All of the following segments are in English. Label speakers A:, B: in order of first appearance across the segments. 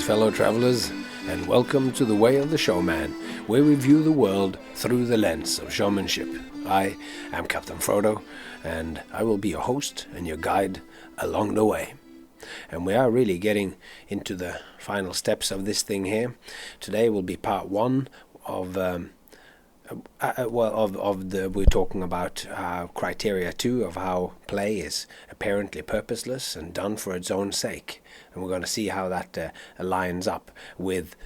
A: fellow travelers, and welcome to The Way of the Showman, where we view the world through the lens of showmanship. I am Captain Frodo, and I will be your host and your guide along the way. And we are really getting into the final steps of this thing here. Today will be part one of we're talking about criteria 2 of how play is apparently purposeless and done for its own sake, and we're going to see how that lines up with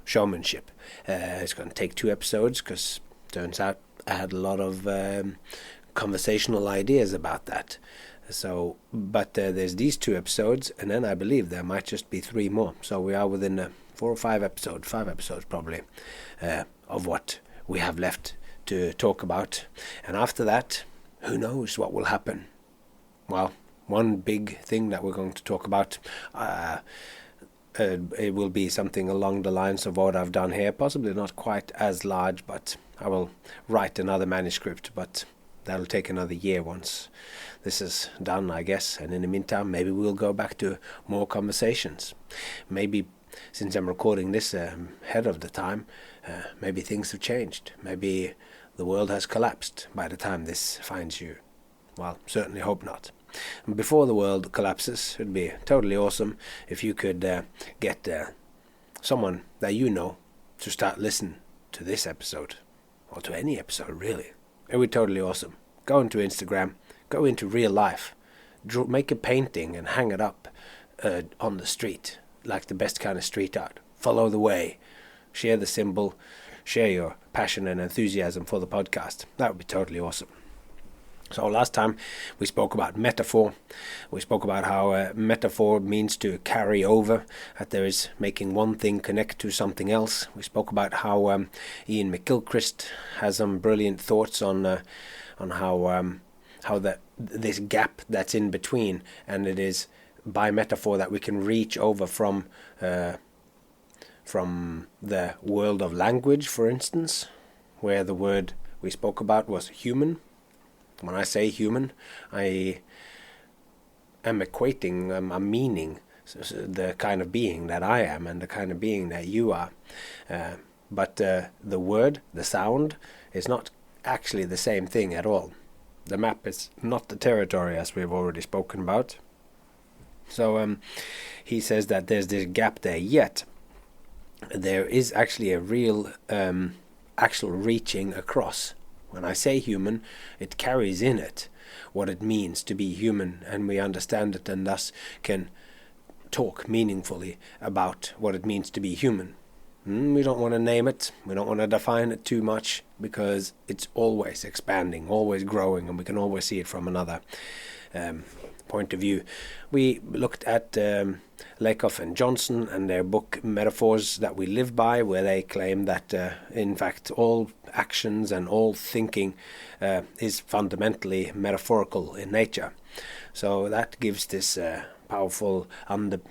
A: showmanship. It's going to take 2 episodes because turns out I had a lot of conversational ideas about that. So, but there's these 2 episodes, and then I believe there might just be 3 more. So we are within 4 or 5 episodes, 5 episodes probably, of what we have left to talk about. And after that, who knows what will happen? Well, one big thing that we're going to talk about, it will be something along the lines of what I've done here, possibly not quite as large, but I will write another manuscript, but that'll take another year once this is done, I guess. And in the meantime, maybe we'll go back to more conversations. Maybe since I'm recording this ahead of the time, maybe things have changed. Maybe the world has collapsed by the time this finds you. Well, certainly hope not. And before the world collapses, it'd be totally awesome if you could get someone that you know to start listening to this episode, or to any episode really. It would be totally awesome. Go into Instagram, go into real life, make a painting and hang it up on the street, like the best kind of street art. Follow the way. Share the symbol. Share your passion and enthusiasm for the podcast. That would be totally awesome. So last time we spoke about metaphor. We spoke about how metaphor means to carry over, that there is making one thing connect to something else. We spoke about how Ian McGilchrist has some brilliant thoughts on how this gap that's in between, and it is by metaphor that we can reach over from the world of language, for instance, where the word we spoke about was human. When I say human, I am equating a meaning, the kind of being that I am and the kind of being that you are. But the word, the sound, is not actually the same thing at all. The map is not the territory, as we've already spoken about. So he says that there's this gap there, yet there is actually a real actual reaching across. When I say human, it carries in it what it means to be human, and we understand it and thus can talk meaningfully about what it means to be human. We don't want to name it, we don't want to define it too much, because it's always expanding, always growing, and we can always see it from another point of view. We looked at Lakoff and Johnson and their book Metaphors That We Live By, where they claim that in fact all actions and all thinking is fundamentally metaphorical in nature. So that gives this powerful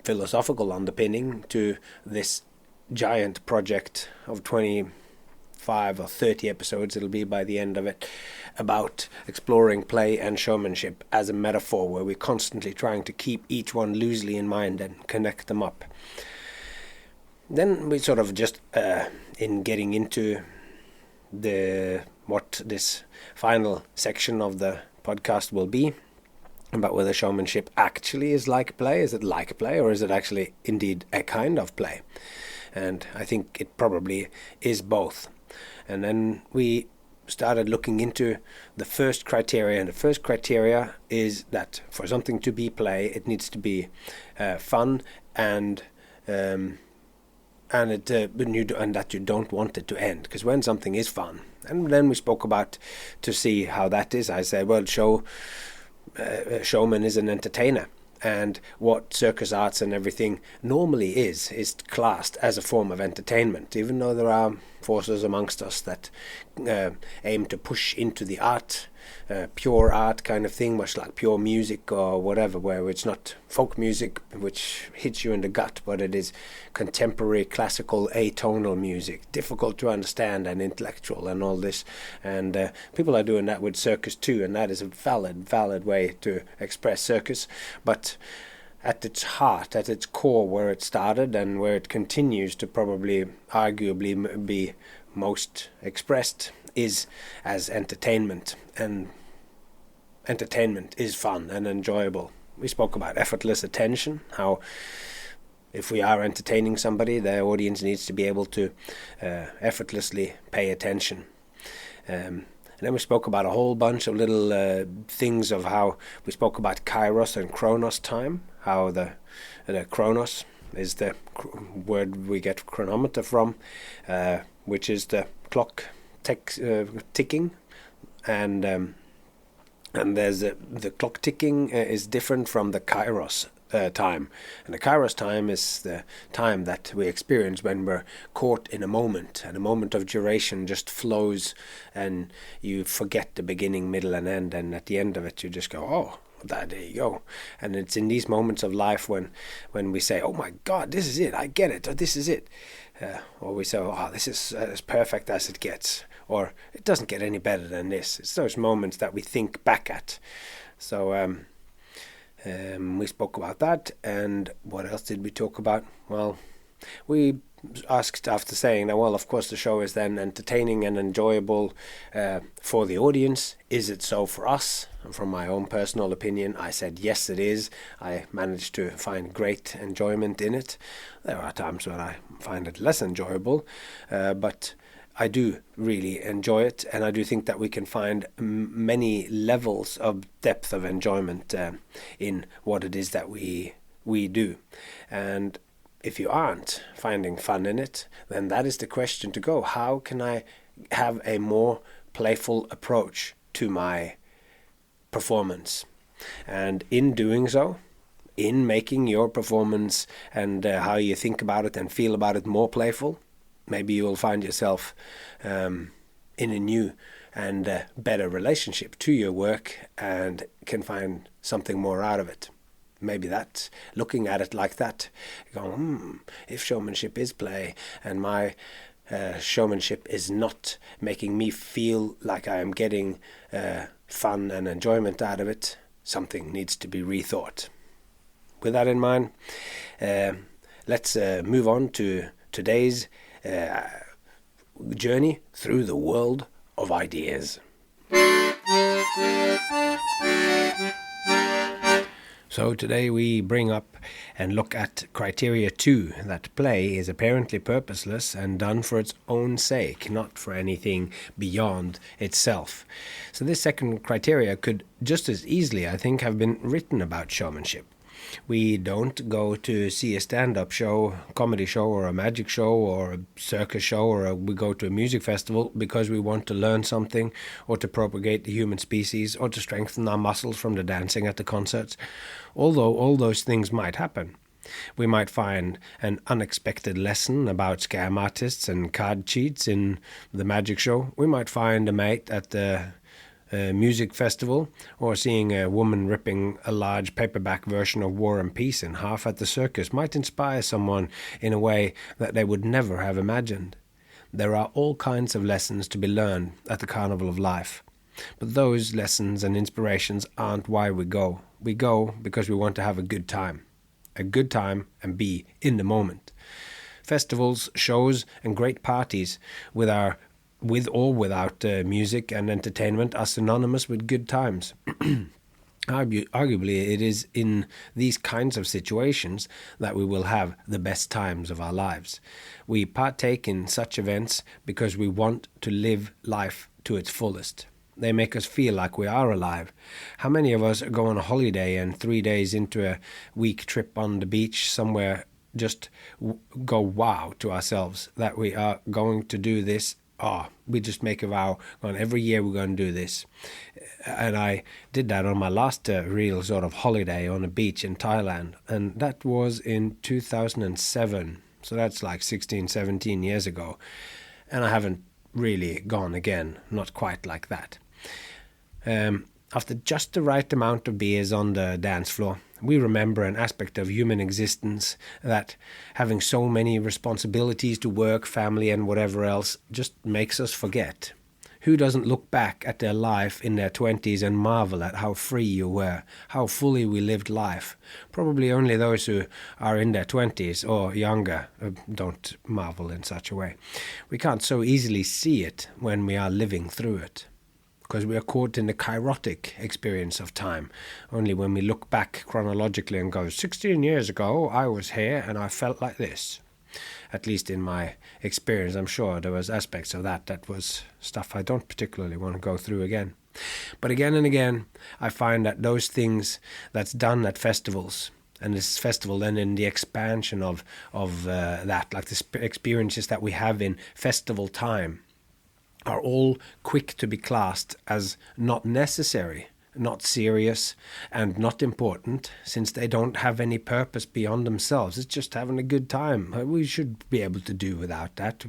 A: philosophical underpinning to this giant project of 25 or 30 episodes, it'll be by the end of it, about exploring play and showmanship as a metaphor, where we're constantly trying to keep each one loosely in mind and connect them up. Then we sort of just in getting into what this final section of the podcast will be, about whether showmanship actually is like play. Is it like play, or is it actually indeed a kind of play? And I think it probably is both. And then we started looking into the first criteria, and the first criteria is that for something to be play, it needs to be fun and that you don't want it to end. Because when something is fun, and then we spoke about to see how that is. I said, well, showman is an entertainer. And what circus arts and everything normally is classed as a form of entertainment, even though there are forces amongst us that aim to push into the art, pure art kind of thing, much like pure music or whatever, where it's not folk music which hits you in the gut, but it is contemporary classical atonal music, difficult to understand and intellectual and all this. And people are doing that with circus too, and that is a valid way to express circus. But at its heart, at its core, where it started and where it continues to probably arguably be most expressed, is as entertainment. And entertainment is fun and enjoyable. We spoke about effortless attention, how if we are entertaining somebody, the audience needs to be able to effortlessly pay attention. And then we spoke about a whole bunch of little things of how we spoke about kairos and chronos time, how the chronos is the word we get chronometer from, which is the clock ticking, and there's the clock ticking is different from the kairos time. And the kairos time is the time that we experience when we're caught in a moment, and a moment of duration just flows and you forget the beginning, middle and end, and at the end of it you just go, oh, there you go. And it's in these moments of life when we say, oh my God, this is it, I get it, or this is it, or we say, oh, this is as perfect as it gets, or it doesn't get any better than this. It's those moments that we think back at. So we spoke about that. And what else did we talk about? Well, we asked, after saying that, well, of course the show is then entertaining and enjoyable for the audience. Is it so for us? And from my own personal opinion, I said yes, it is. I managed to find great enjoyment in it. There are times when I find it less enjoyable, but I do really enjoy it, and I do think that we can find many levels of depth of enjoyment in what it is that we do. And if you aren't finding fun in it, then that is the question to go. How can I have a more playful approach to my performance? And in doing so, in making your performance and how you think about it and feel about it more playful, maybe you will find yourself in a new and better relationship to your work and can find something more out of it. Maybe that's looking at it like that, going, if showmanship is play and my showmanship is not making me feel like I am getting fun and enjoyment out of it, something needs to be rethought. With that in mind, let's move on to today's journey through the world of ideas. So today we bring up and look at criteria 2, that play is apparently purposeless and done for its own sake, not for anything beyond itself. So this second criteria could just as easily, I think, have been written about showmanship. We don't go to see a stand-up show, comedy show, or a magic show, or a circus show, or we go to a music festival because we want to learn something, or to propagate the human species, or to strengthen our muscles from the dancing at the concerts. Although all those things might happen. We might find an unexpected lesson about scam artists and card cheats in the magic show. We might find a mate at the music festival, or seeing a woman ripping a large paperback version of War and Peace in half at the circus might inspire someone in a way that they would never have imagined. There are all kinds of lessons to be learned at the carnival of life. But those lessons and inspirations aren't why we go. We go because we want to have a good time and be in the moment. Festivals, shows and great parties with or without music and entertainment are synonymous with good times. Arguably, it is in these kinds of situations that we will have the best times of our lives. We partake in such events because we want to live life to its fullest. They make us feel like we are alive. How many of us go on a holiday and 3 days into a week trip on the beach somewhere just go wow to ourselves that we are going to do this? We just make a vow, every year we're going to do this. And I did that on my last real sort of holiday on a beach in Thailand. And that was in 2007. So that's like 16, 17 years ago. And I haven't really gone again, not quite like that. After just the right amount of beers on the dance floor, we remember an aspect of human existence that having so many responsibilities to work, family and whatever else just makes us forget. Who doesn't look back at their life in their 20s and marvel at how free you were, how fully we lived life? Probably only those who are in their 20s or younger don't marvel in such a way. We can't so easily see it when we are living through it, because we are caught in the kairotic experience of time. Only when we look back chronologically and go, 16 years ago I was here and I felt like this. At least in my experience, I'm sure there was aspects of that was stuff I don't particularly want to go through again. But again and again, I find that those things that's done at festivals, and this festival then in the expansion of that, like the experiences that we have in festival time, are all quick to be classed as not necessary, not serious, and not important, since they don't have any purpose beyond themselves. It's just having a good time. We should be able to do without that.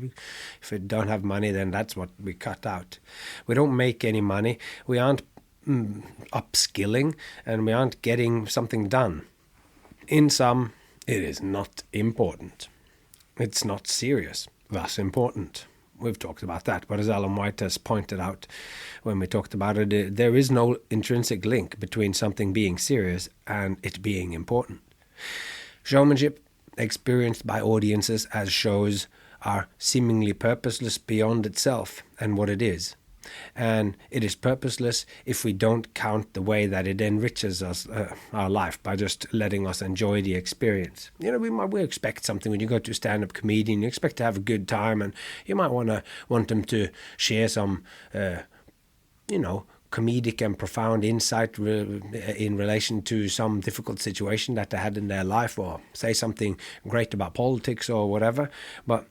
A: If we don't have money, then that's what we cut out. We don't make any money. We aren't upskilling, and we aren't getting something done. In sum, it is not important. It's not serious, thus important. We've talked about that, but as Alan White has pointed out when we talked about it, there is no intrinsic link between something being serious and it being important. Showmanship, experienced by audiences as shows, are seemingly purposeless beyond itself and what it is. And it is purposeless if we don't count the way that it enriches us, our life, by just letting us enjoy the experience. You know, we expect something when you go to a stand-up comedian. You expect to have a good time, and you might want them to share some, comedic and profound insight in relation to some difficult situation that they had in their life, or say something great about politics or whatever. But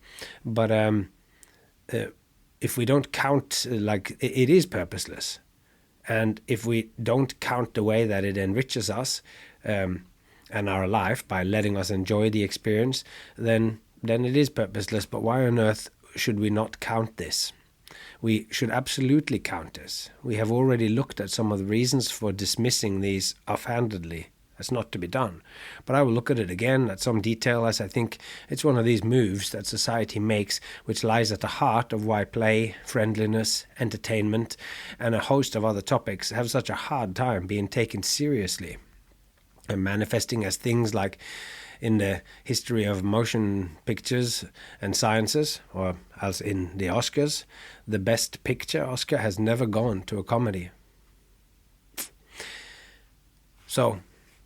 A: if we don't count, it is purposeless. And if we don't count the way that it enriches us and our life by letting us enjoy the experience, then it is purposeless. But why on earth should we not count this? We should absolutely count this. We have already looked at some of the reasons for dismissing these offhandedly. That's not to be done. But I will look at it again at some detail, as I think it's one of these moves that society makes, which lies at the heart of why play, friendliness, entertainment, and a host of other topics have such a hard time being taken seriously, and manifesting as things like, in the history of motion pictures and sciences, or as in the Oscars, the Best Picture Oscar has never gone to a comedy. So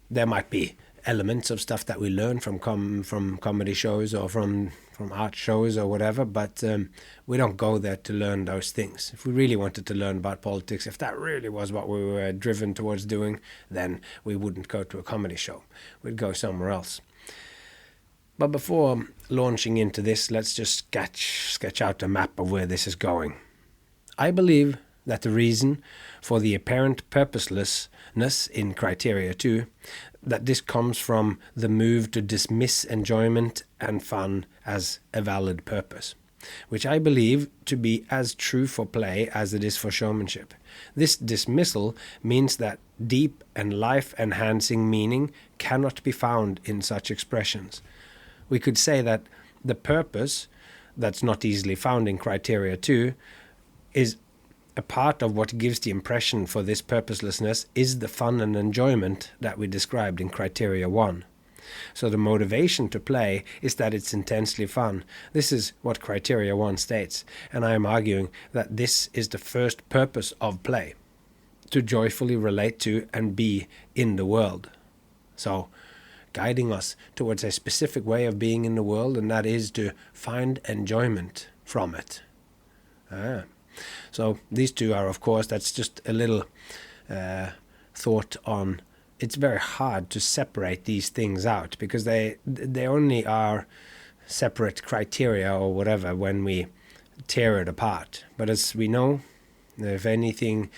A: there might be elements of stuff that we learn from comedy shows or from art shows or whatever, but we don't go there to learn those things. If we really wanted to learn about politics, if that really was what we were driven towards doing, then we wouldn't go to a comedy show. We'd go somewhere else. But before launching into this, let's just sketch out a map of where this is going. I believe that the reason for the apparent purposelessness in criteria 2, that this comes from the move to dismiss enjoyment and fun as a valid purpose, which I believe to be as true for play as it is for showmanship. This dismissal means that deep and life-enhancing meaning cannot be found in such expressions. We could say that the purpose that's not easily found in criteria 2 is a part of what gives the impression for this purposelessness is the fun and enjoyment that we described in criteria 1. So the motivation to play is that it's intensely fun. This is what criteria 1 states, and I am arguing that this is the first purpose of play, to joyfully relate to and be in the world. So guiding us towards a specific way of being in the world, and that is to find enjoyment from it. So these two are, of course, that's just a little thought on. It's very hard to separate these things out, because they only are separate criteria or whatever when we tear it apart. But as we know, if anything,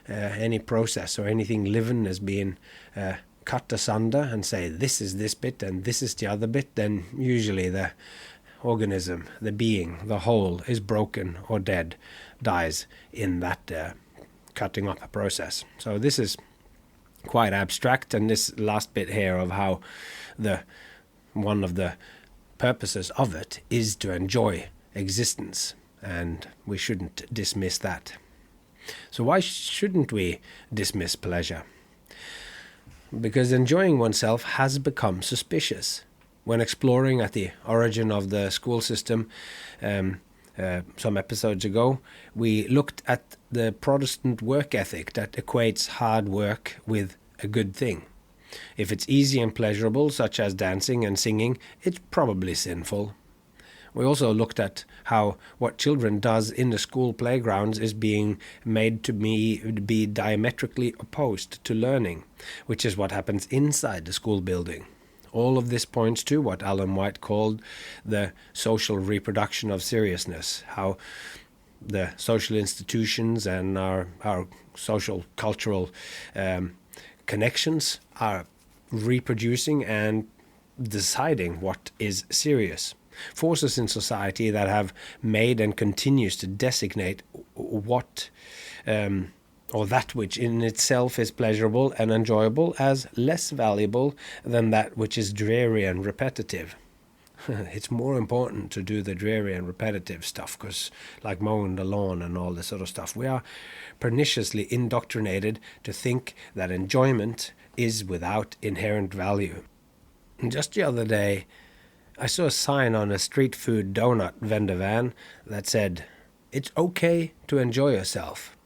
A: any process or anything living is being cut asunder and say this is this bit and this is the other bit, then usually the organism, the being, the whole is broken or dead, dies in that cutting up process. So this is quite abstract, and this last bit here of how one of the purposes of it is to enjoy existence, and we shouldn't dismiss that. So why shouldn't we dismiss pleasure? Because enjoying oneself has become suspicious. When exploring at the origin of the school system some episodes ago, we looked at the Protestant work ethic that equates hard work with a good thing. If it's easy and pleasurable, such as dancing and singing, it's probably sinful. We also looked at how what children does in the school playgrounds is being made to be diametrically opposed to learning, which is what happens inside the school building. All of this points to what Alan White called the social reproduction of seriousness, how the social institutions and our social cultural connections are reproducing and deciding what is serious. Forces in society that have made and continues to designate what or that which in itself is pleasurable and enjoyable as less valuable than that which is dreary and repetitive. It's more important to do the dreary and repetitive stuff, because like mowing the lawn and all this sort of stuff, we are perniciously indoctrinated to think that enjoyment is without inherent value. And just the other day, I saw a sign on a street food donut vendor van that said, "It's okay to enjoy yourself."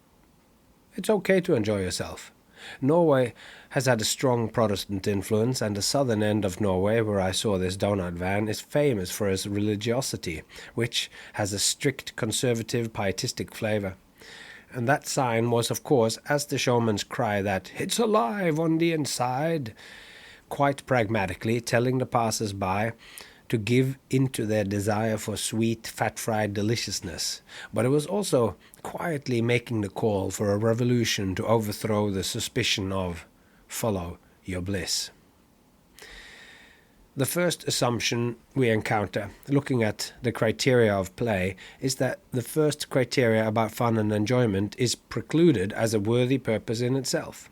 A: It's okay to enjoy yourself. Norway has had a strong Protestant influence, and the southern end of Norway, where I saw this donut van, is famous for its religiosity, which has a strict conservative pietistic flavour. And that sign was, of course, as the showman's cry that "it's alive on the inside," quite pragmatically telling the passers-by to give into their desire for sweet, fat-fried deliciousness. But it was also quietly making the call for a revolution to overthrow the suspicion of "follow your bliss." The first assumption we encounter, looking at the criteria of play, is that the first criteria about fun and enjoyment is precluded as a worthy purpose in itself.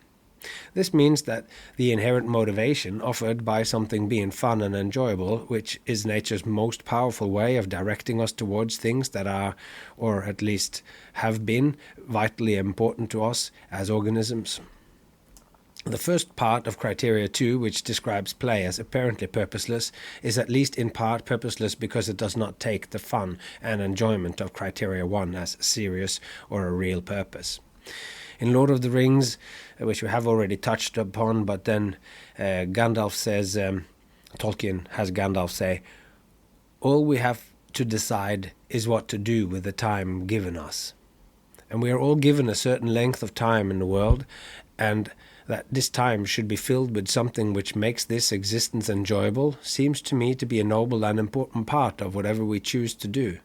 A: This means that the inherent motivation offered by something being fun and enjoyable, which is nature's most powerful way of directing us towards things that are, or at least have been, vitally important to us as organisms. The first part of criteria 2, which describes play as apparently purposeless, is at least in part purposeless because it does not take the fun and enjoyment of criteria 1 as serious or a real purpose. In Lord of the Rings, which we have already touched upon, but then Gandalf says, Tolkien has Gandalf say, "All we have to decide is what to do with the time given us." And we are all given a certain length of time in the world, and that this time should be filled with something which makes this existence enjoyable seems to me to be a noble and important part of whatever we choose to do.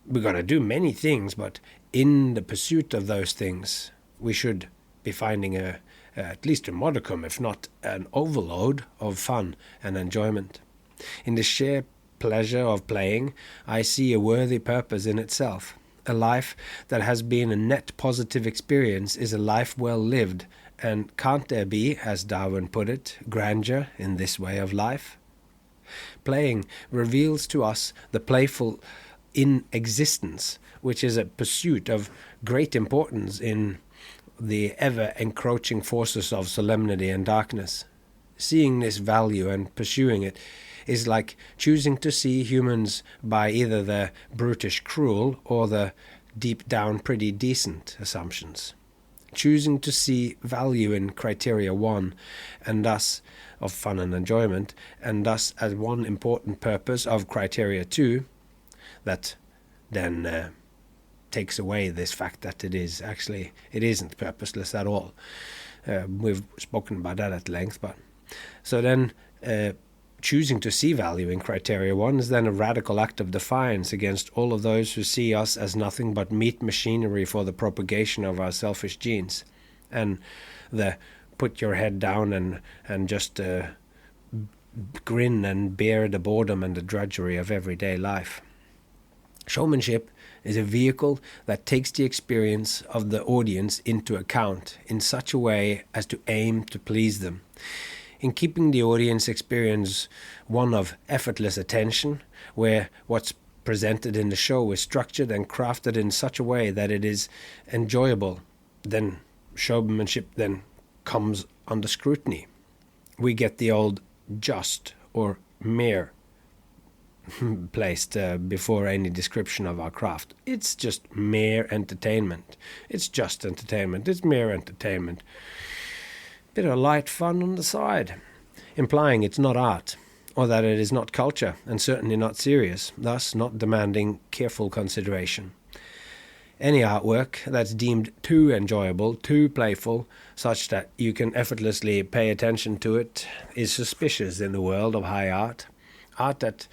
A: We're going to do many things, but in the pursuit of those things, we should be finding at least a modicum, if not an overload, of fun and enjoyment. In the sheer pleasure of playing, I see a worthy purpose in itself. A life that has been a net positive experience is a life well lived, and can't there be, as Darwin put it, grandeur in this way of life? Playing reveals to us the playful in existence, which is a pursuit of great importance in the ever-encroaching forces of solemnity and darkness. Seeing this value and pursuing it is like choosing to see humans by either the brutish cruel or the deep-down pretty decent assumptions. Choosing to see value in criteria 1, and thus of fun and enjoyment, and thus as one important purpose of criteria 2, that then takes away this fact that it isn't purposeless at all. We've spoken about that at length, but so then choosing to see value in criteria 1 is then a radical act of defiance against all of those who see us as nothing but meat machinery for the propagation of our selfish genes, and the put your head down and just grin and bear the boredom and the drudgery of everyday life. Showmanship is a vehicle that takes the experience of the audience into account in such a way as to aim to please them. In keeping the audience experience one of effortless attention, where what's presented in the show is structured and crafted in such a way that it is enjoyable, then showmanship then comes under scrutiny. We get the old just or mere placed before any description of our craft. It's just mere entertainment. It's just entertainment. It's mere entertainment. Bit of light fun on the side, implying it's not art, or that it is not culture, and certainly not serious, thus not demanding careful consideration. Any artwork that's deemed too enjoyable, too playful, such that you can effortlessly pay attention to it, is suspicious in the world of high art. Art that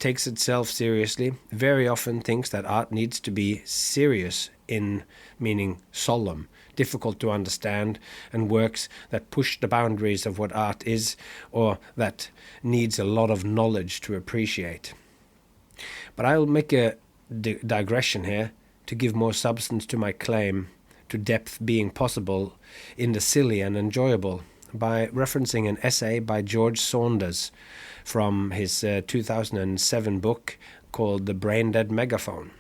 A: takes itself seriously very often thinks that art needs to be serious, in meaning solemn, difficult to understand, and works that push the boundaries of what art is, or that needs a lot of knowledge to appreciate. But I'll make a digression here to give more substance to my claim to depth being possible in the silly and enjoyable by referencing an essay by George Saunders from his 2007 book called The Brain-Dead Megaphone.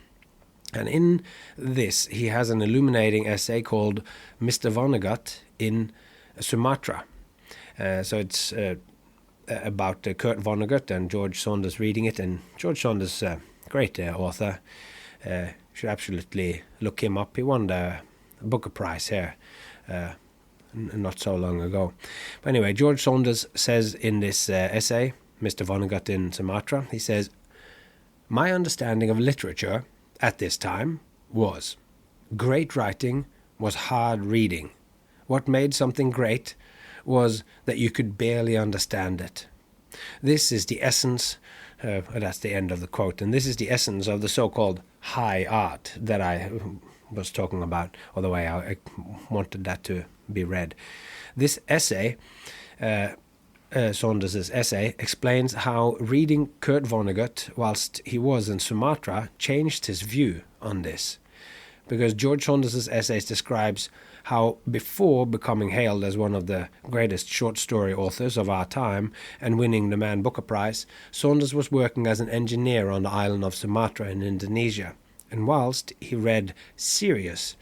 A: And in this, he has an illuminating essay called Mr. Vonnegut in Sumatra. So it's about Kurt Vonnegut and George Saunders reading it. And George Saunders, great author, should absolutely look him up. He won the Booker Prize here not so long ago. But anyway, George Saunders says in this essay, Mr. Vonnegut in Sumatra, he says, "My understanding of literature at this time was great writing was hard reading. What made something great was that you could barely understand it. This is the essence," that's the end of the quote, "and this is the essence of the so-called high art that I was talking about, or the way I wanted that to be read." This essay, Saunders' essay, explains how reading Kurt Vonnegut whilst he was in Sumatra changed his view on this. Because George Saunders' essays describes how before becoming hailed as one of the greatest short story authors of our time and winning the Man Booker Prize, Saunders was working as an engineer on the island of Sumatra in Indonesia. And whilst he read serious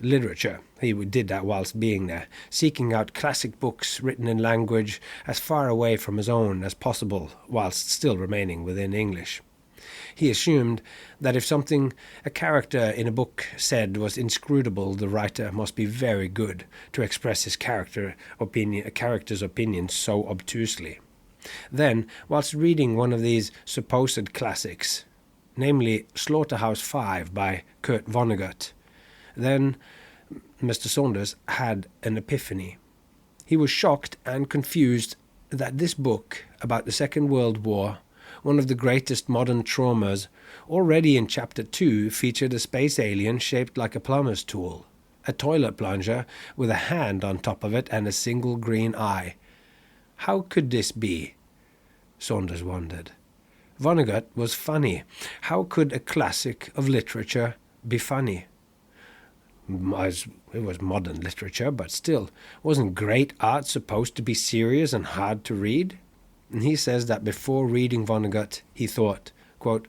A: literature, he did that whilst being there, seeking out classic books written in language as far away from his own as possible, whilst still remaining within English. He assumed that if something a character in a book said was inscrutable, the writer must be very good to express his character's opinion so obtusely. Then, whilst reading one of these supposed classics, namely Slaughterhouse-Five by Kurt Vonnegut, then Mr. Saunders had an epiphany. He was shocked and confused that this book about the Second World War, one of the greatest modern traumas, already in Chapter 2 featured a space alien shaped like a plumber's tool, a toilet plunger with a hand on top of it and a single green eye. How could this be? Saunders wondered. Vonnegut was funny. How could a classic of literature be funny? It was modern literature, but still, wasn't great art supposed to be serious and hard to read? And he says that before reading Vonnegut, he thought, quote,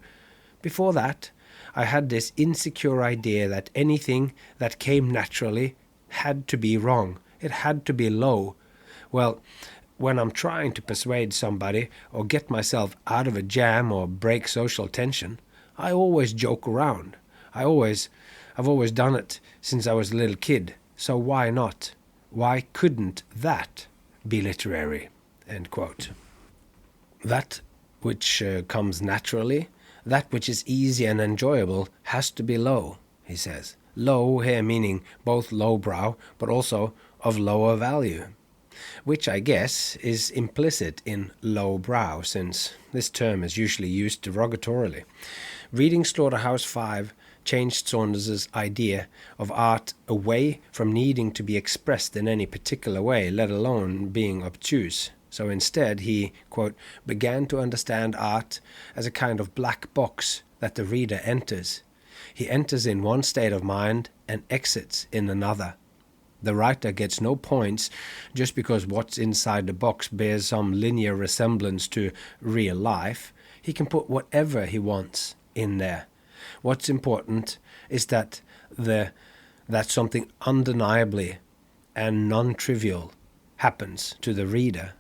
A: "Before that, I had this insecure idea that anything that came naturally had to be wrong. It had to be low. Well, when I'm trying to persuade somebody or get myself out of a jam or break social tension, I always joke around. I've always done it since I was a little kid, so why not? Why couldn't that be literary?" End quote. That which comes naturally, that which is easy and enjoyable, has to be low, he says. Low here meaning both lowbrow, but also of lower value, which I guess is implicit in lowbrow, since this term is usually used derogatorily. Reading Slaughterhouse-Five changed Saunders' idea of art away from needing to be expressed in any particular way, let alone being obtuse. So instead he, quote, "began to understand art as a kind of black box that the reader enters. He enters in one state of mind and exits in another. The writer gets no points just because what's inside the box bears some linear resemblance to real life. He can put whatever he wants in there. What's important is that something undeniably and non-trivial happens to the reader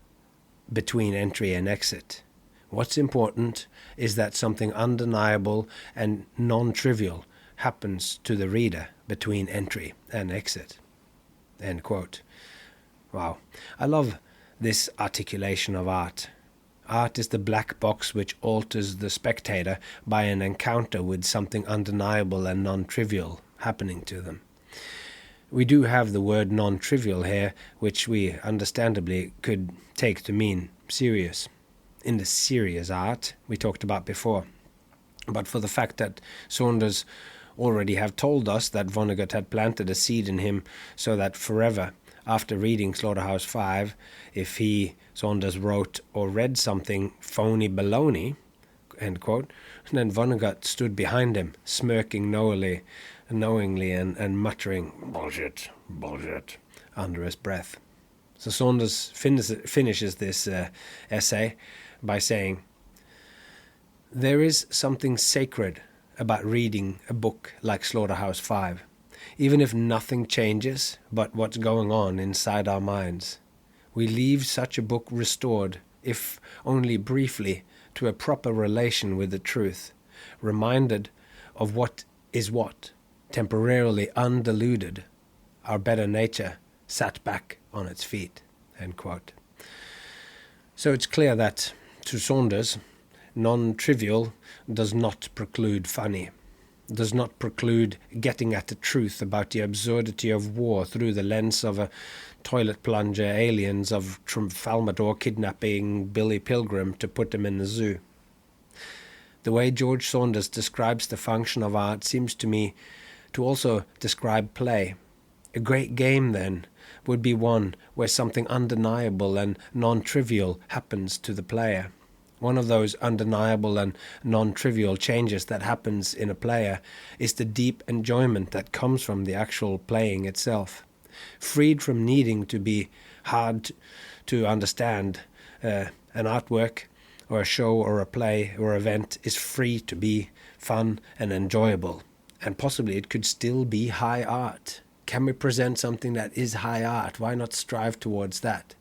A: between entry and exit. What's important is that something undeniable and non-trivial happens to the reader between entry and exit. End quote. Wow. I love this articulation of art. Art is the black box which alters the spectator by an encounter with something undeniable and non-trivial happening to them. We do have the word non-trivial here, which we understandably could take to mean serious. In the serious art we talked about before. But for the fact that Saunders already have told us that Vonnegut had planted a seed in him so that forever, after reading Slaughterhouse-5, if he, Saunders, wrote or read something phony baloney, end quote, then Vonnegut stood behind him, smirking knowingly and muttering, bullshit, under his breath. So Saunders finishes this essay by saying, there is something sacred about reading a book like Slaughterhouse-5, even if nothing changes but what's going on inside our minds. We leave such a book restored, if only briefly, to a proper relation with the truth, reminded of what is what, temporarily undiluted, our better nature sat back on its feet. End quote. So it's clear that, to Saunders, non-trivial does not preclude funny, does not preclude getting at the truth about the absurdity of war through the lens of a toilet plunger aliens of Trafalmador kidnapping Billy Pilgrim to put him in the zoo. The way George Saunders describes the function of art seems to me to also describe play. A great game, then, would be one where something undeniable and non-trivial happens to the player. One of those undeniable and non-trivial changes that happens in a player is the deep enjoyment that comes from the actual playing itself. Freed from needing to be hard to understand, an artwork or a show or a play or event is free to be fun and enjoyable. And possibly it could still be high art. Can we present something that is high art? Why not strive towards that?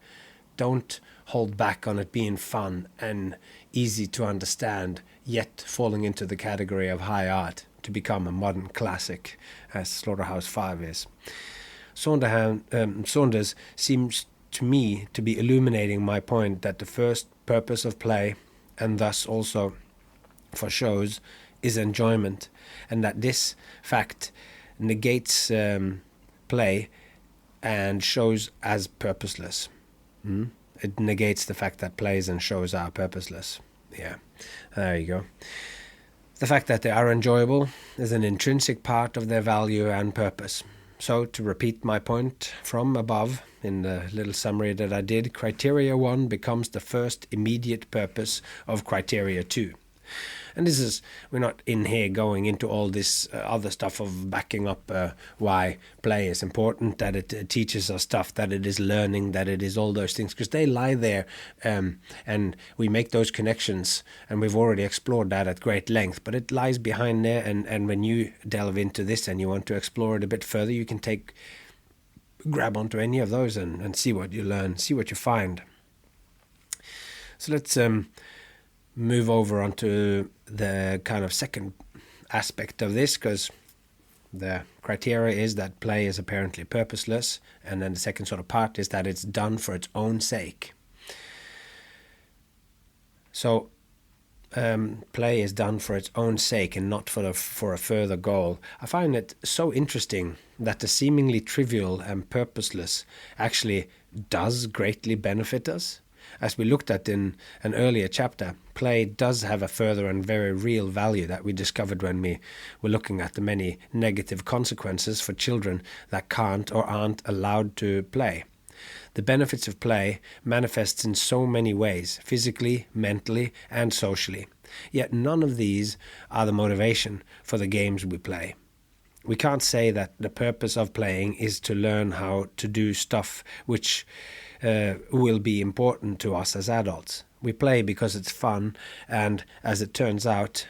A: Don't hold back on it being fun and easy to understand, yet falling into the category of high art to become a modern classic, as Slaughterhouse-5 is. Saunders seems to me to be illuminating my point that the first purpose of play, and thus also for shows, is enjoyment, and that this fact negates play and shows as purposeless. It negates the fact that plays and shows are purposeless. Yeah, there you go. The fact that they are enjoyable is an intrinsic part of their value and purpose. So, to repeat my point from above, in the little summary that I did, Criteria 1 becomes the first immediate purpose of Criteria 2. And this is, we're not in here going into all this other stuff of backing up why play is important, that it teaches us stuff, that it is learning, that it is all those things, because they lie there, and we make those connections, and we've already explored that at great length, but it lies behind there, and when you delve into this and you want to explore it a bit further, you can grab onto any of those and see what you learn, see what you find. So let's move over onto the kind of second aspect of this, because the criteria is that play is apparently purposeless, and then the second sort of part is that it's done for its own sake. So play is done for its own sake and not for a further goal. I find it so interesting that the seemingly trivial and purposeless actually does greatly benefit us. As we looked at in an earlier chapter, play does have a further and very real value that we discovered when we were looking at the many negative consequences for children that can't or aren't allowed to play. The benefits of play manifests in so many ways, physically, mentally, and socially. Yet none of these are the motivation for the games we play. We can't say that the purpose of playing is to learn how to do stuff which will be important to us as adults. We play because it's fun, and as it turns out,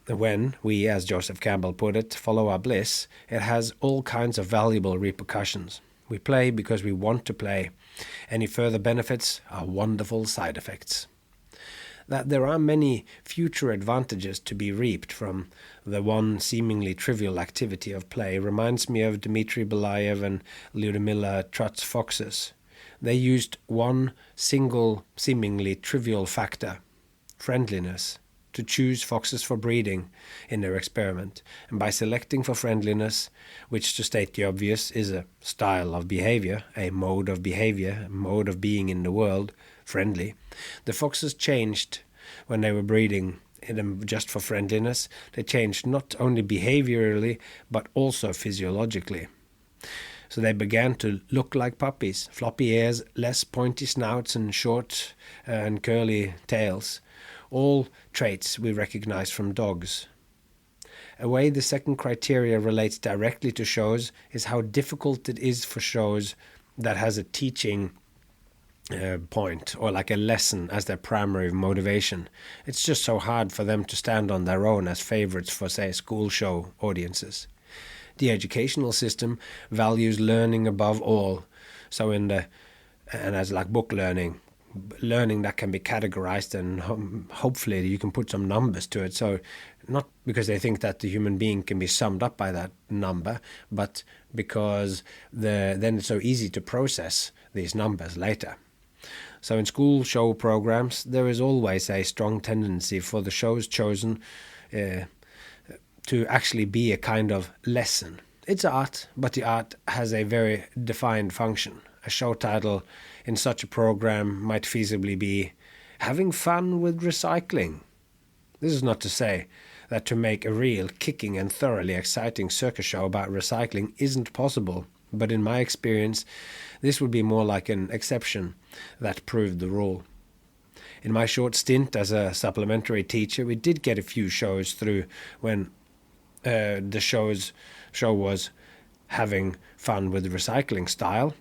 A: when we, as Joseph Campbell put it, follow our bliss, it has all kinds of valuable repercussions. We play because we want to play. Any further benefits are wonderful side effects. That there are many future advantages to be reaped from the one seemingly trivial activity of play reminds me of Dmitry Belayev and Lyudmila Trotsfox's. They used one single seemingly trivial factor, friendliness, to choose foxes for breeding in their experiment, and by selecting for friendliness, which to state the obvious is a style of behavior, a mode of behavior, a mode of being in the world, friendly, the foxes changed when they were breeding them just for friendliness. They changed not only behaviorally but also physiologically. So they began to look like puppies, floppy ears, less pointy snouts and short and curly tails. All traits we recognize from dogs. A way the second criteria relates directly to shows is how difficult it is for shows that has a teaching point or like a lesson as their primary motivation. It's just so hard for them to stand on their own as favorites for, say, school show audiences. The educational system values learning above all. So and as like book learning that can be categorized, and hopefully you can put some numbers to it. So not because they think that the human being can be summed up by that number, but because then it's so easy to process these numbers later. So in school show programs, there is always a strong tendency for the shows chosen to actually be a kind of lesson. It's art, but the art has a very defined function. A show title in such a program might feasibly be "Having Fun with Recycling." This is not to say that to make a real, kicking and thoroughly exciting circus show about recycling isn't possible, but in my experience, this would be more like an exception that proved the rule. In my short stint as a supplementary teacher, we did get a few shows through when the show was having fun with recycling style.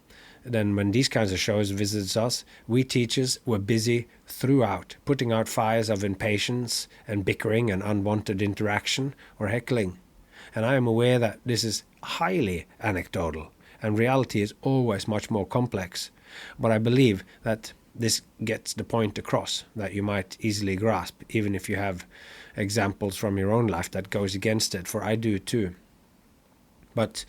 A: Then when these kinds of shows visited us, we teachers were busy throughout, putting out fires of impatience and bickering and unwanted interaction or heckling. And I am aware that this is highly anecdotal, and reality is always much more complex. But I believe that this gets the point across that you might easily grasp, even if you have examples from your own life that goes against it, for I do too. But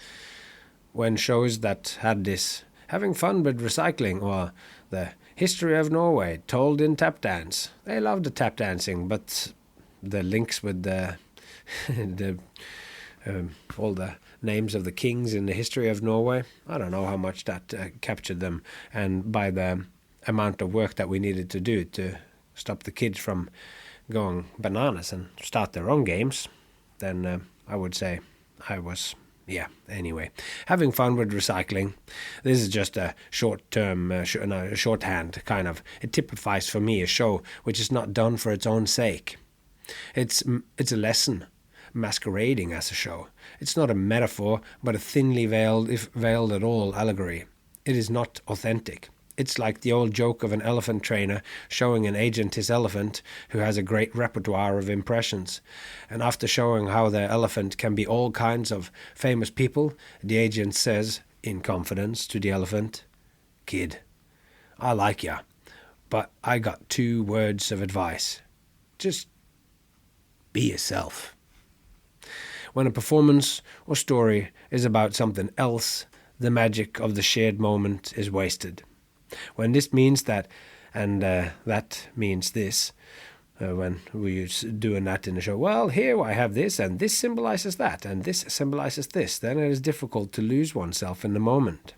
A: when shows that had this "Having Fun with Recycling" or "The History of Norway Told in Tap Dance," they loved the tap dancing, but the links with the all the names of the kings in the history of Norway, I don't know how much that captured them, and by the amount of work that we needed to do to stop the kids from going bananas and start their own games, then I would say I was, anyway. Having fun with recycling, this is just a short-term, shorthand kind of. It typifies for me a show which is not done for its own sake. It's a lesson masquerading as a show. It's not a metaphor, but a thinly veiled, if veiled at all, allegory. It is not authentic. It's like the old joke of an elephant trainer showing an agent his elephant who has a great repertoire of impressions. And after showing how their elephant can be all kinds of famous people, the agent says, in confidence, to the elephant, "Kid, I like ya, but I got 2 words of advice. Just be yourself." When a performance or story is about something else, the magic of the shared moment is wasted. When this means that, and that means this, when we're doing that in the show, well, here I have this, and this symbolizes that, and this symbolizes this, then it is difficult to lose oneself in the moment.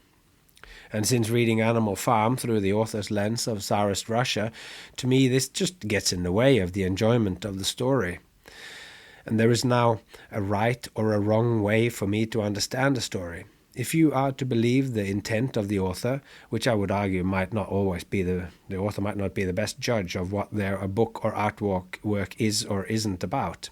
A: And since reading Animal Farm through the author's lens of Tsarist Russia, to me this just gets in the way of the enjoyment of the story. And there is now a right or a wrong way for me to understand a story. If you are to believe the intent of the author, which I would argue might not always be the author might not be the best judge of what a book or artwork is or isn't about.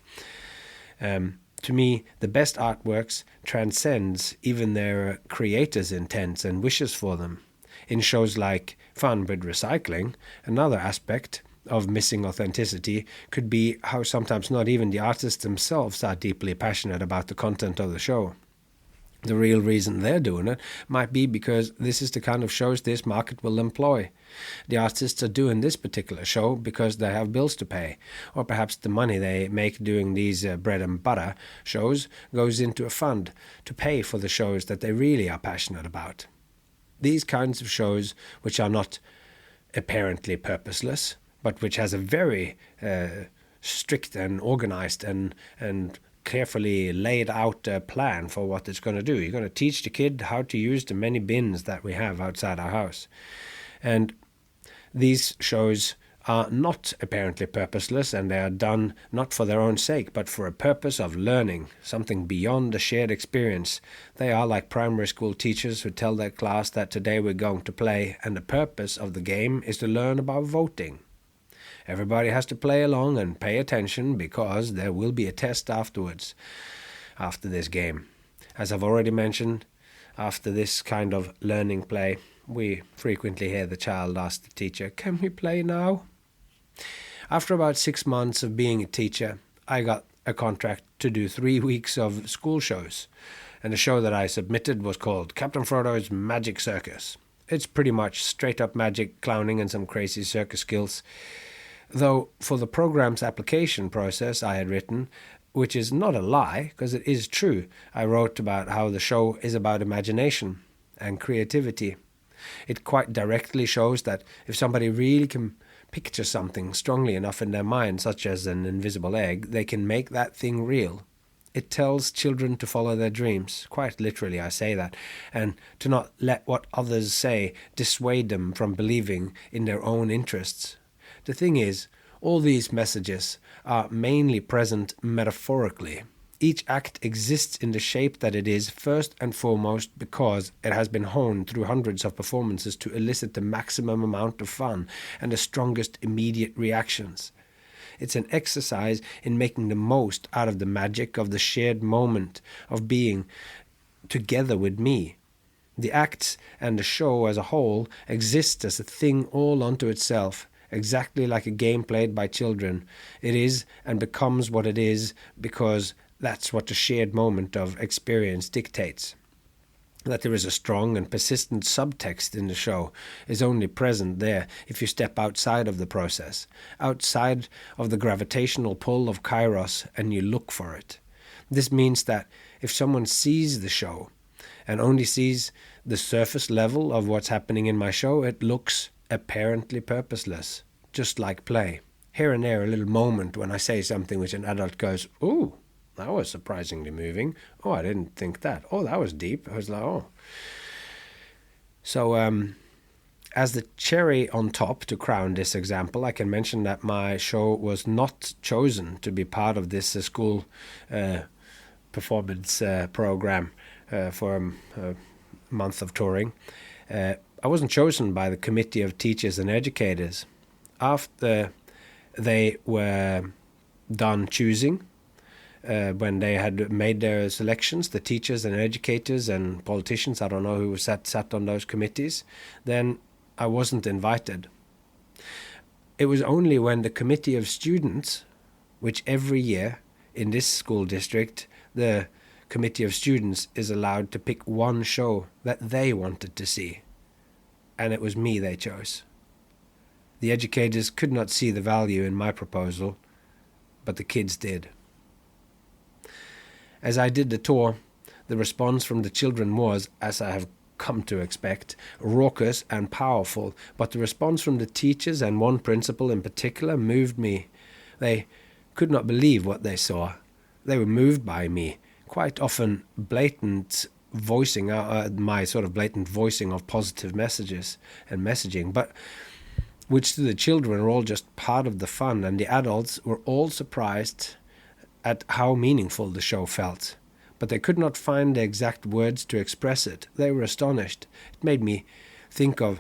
A: To me, the best artworks transcends even their creators' intents and wishes for them. In shows like Fun with Recycling, another aspect of missing authenticity could be how sometimes not even the artists themselves are deeply passionate about the content of the show. The real reason they're doing it might be because this is the kind of shows this market will employ. The artists are doing this particular show because they have bills to pay, or perhaps the money they make doing these bread and butter shows goes into a fund to pay for the shows that they really are passionate about. These kinds of shows, which are not apparently purposeless, but which has a very strict and organized and carefully laid out plan for what it's going to do. You're going to teach the kid how to use the many bins that we have outside our house. And these shows are not apparently purposeless, and they are done not for their own sake, but for a purpose of learning, something beyond the shared experience. They are like primary school teachers who tell their class that today we're going to play, and the purpose of the game is to learn about voting. Everybody has to play along and pay attention because there will be a test afterwards, after this game. As I've already mentioned, after this kind of learning play, we frequently hear the child ask the teacher, "Can we play now?" After about 6 months of being a teacher, I got a contract to do 3 weeks of school shows, and the show that I submitted was called Captain Frodo's Magic Circus. It's pretty much straight up magic, clowning, and some crazy circus skills. Though for the program's application process I had written, which is not a lie, because it is true, I wrote about how the show is about imagination and creativity. It quite directly shows that if somebody really can picture something strongly enough in their mind, such as an invisible egg, they can make that thing real. It tells children to follow their dreams, quite literally I say that, and to not let what others say dissuade them from believing in their own interests. The thing is, all these messages are mainly present metaphorically. Each act exists in the shape that it is first and foremost because it has been honed through hundreds of performances to elicit the maximum amount of fun and the strongest immediate reactions. It's an exercise in making the most out of the magic of the shared moment of being together with me. The acts and the show as a whole exist as a thing all unto itself, exactly like a game played by children. It is and becomes what it is because that's what the shared moment of experience dictates. That there is a strong and persistent subtext in the show is only present there if you step outside of the process, outside of the gravitational pull of Kairos, and you look for it. This means that if someone sees the show and only sees the surface level of what's happening in my show, it looks apparently purposeless, just like play. Here and there a little moment when I say something which an adult goes, "Ooh, that was surprisingly moving. Oh, I didn't think that. Oh, that was deep." I was like, oh. So as the cherry on top to crown this example, I can mention that my show was not chosen to be part of this school performance program for a month of touring. I wasn't chosen by the committee of teachers and educators. After they were done choosing, when they had made their selections, the teachers and educators and politicians, I don't know who sat on those committees, then I wasn't invited. It was only when the committee of students, which every year in this school district, the committee of students is allowed to pick one show that they wanted to see. And it was me they chose. The educators could not see the value in my proposal, but the kids did. As I did the tour, the response from the children was, as I have come to expect, raucous and powerful, but the response from the teachers and one principal in particular moved me. They could not believe what they saw. They were moved by me, quite often blatant voicing, my sort of blatant voicing of positive messages and messaging, but which to the children were all just part of the fun, and the adults were all surprised at how meaningful the show felt. But they could not find the exact words to express it. They were astonished. It made me think of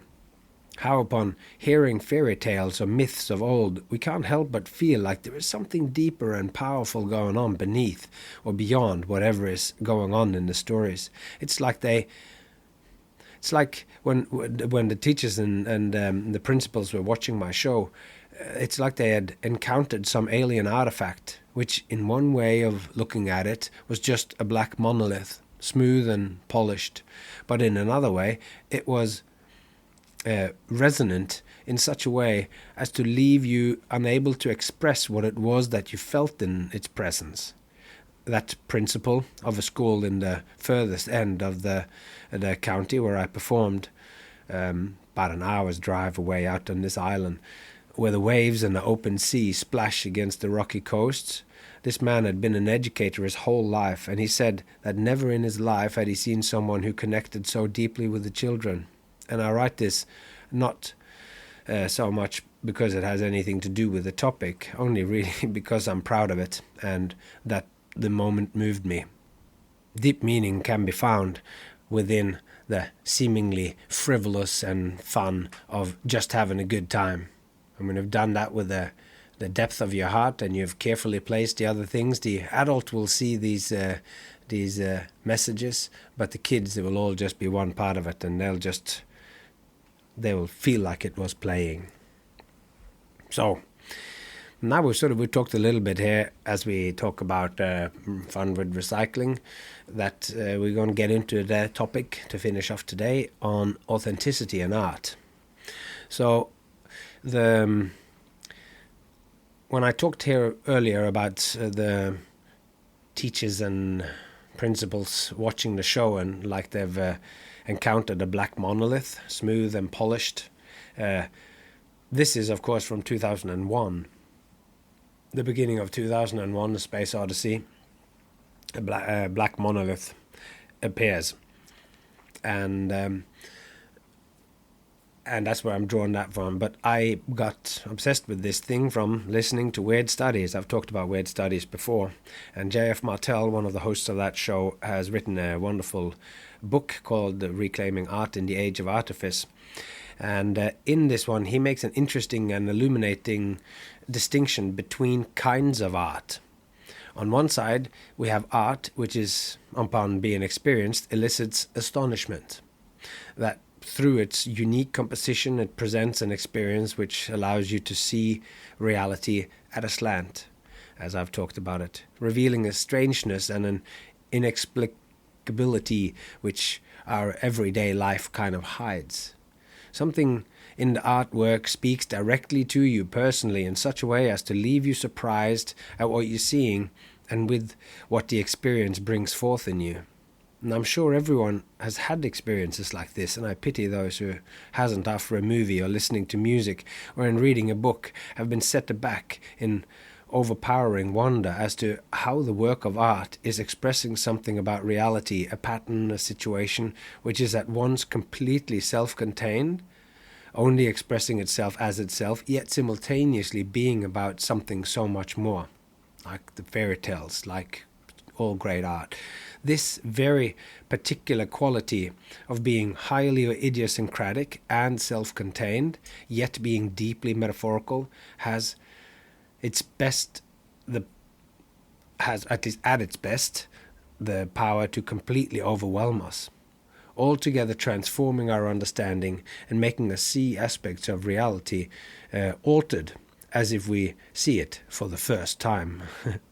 A: how upon hearing fairy tales or myths of old, we can't help but feel like there is something deeper and powerful going on beneath or beyond whatever is going on in the stories. It's like when the teachers and the principals were watching my show, it's like they had encountered some alien artifact, which in one way of looking at it was just a black monolith, smooth and polished, but in another way it was resonant in such a way as to leave you unable to express what it was that you felt in its presence. That principal of a school in the furthest end of the county where I performed, about an hour's drive away out on this island, where the waves and the open sea splash against the rocky coasts. This man had been an educator his whole life, and he said that never in his life had he seen someone who connected so deeply with the children. And I write this not so much because it has anything to do with the topic, only really because I'm proud of it and that the moment moved me. Deep meaning can be found within the seemingly frivolous and fun of just having a good time. And when you've done that with the depth of your heart and you've carefully placed the other things, the adult will see these messages, but the kids, they will all just be one part of it, and they will feel like it was playing. So now we talked a little bit here as we talk about fun with recycling, that we're going to get into the topic to finish off today on authenticity and art. So when I talked here earlier about the teachers and principals watching the show and like they've encountered a black monolith, smooth and polished. This is, of course, from 2001. The beginning of 2001, The Space Odyssey, a black monolith appears. And that's where I'm drawing that from. But I got obsessed with this thing from listening to Weird Studies. I've talked about Weird Studies before. And J.F. Martel, one of the hosts of that show, has written a wonderful book called Reclaiming Art in the Age of Artifice. And in this one, he makes an interesting and illuminating distinction between kinds of art. On one side, we have art which is, upon being experienced, elicits astonishment. That through its unique composition, it presents an experience which allows you to see reality at a slant, as I've talked about it, revealing a strangeness and an inexplicability which our everyday life kind of hides. Something in the artwork speaks directly to you personally in such a way as to leave you surprised at what you're seeing and with what the experience brings forth in you. And I'm sure everyone has had experiences like this, and I pity those who hasn't after a movie or listening to music or in reading a book have been set aback in overpowering wonder as to how the work of art is expressing something about reality, a pattern, a situation, which is at once completely self-contained, only expressing itself as itself, yet simultaneously being about something so much more, like the fairy tales, like all great art. This very particular quality of being highly idiosyncratic and self-contained, yet being deeply metaphorical, has its best, has at least at its best, the power to completely overwhelm us, altogether transforming our understanding and making us see aspects of reality altered as if we see it for the first time,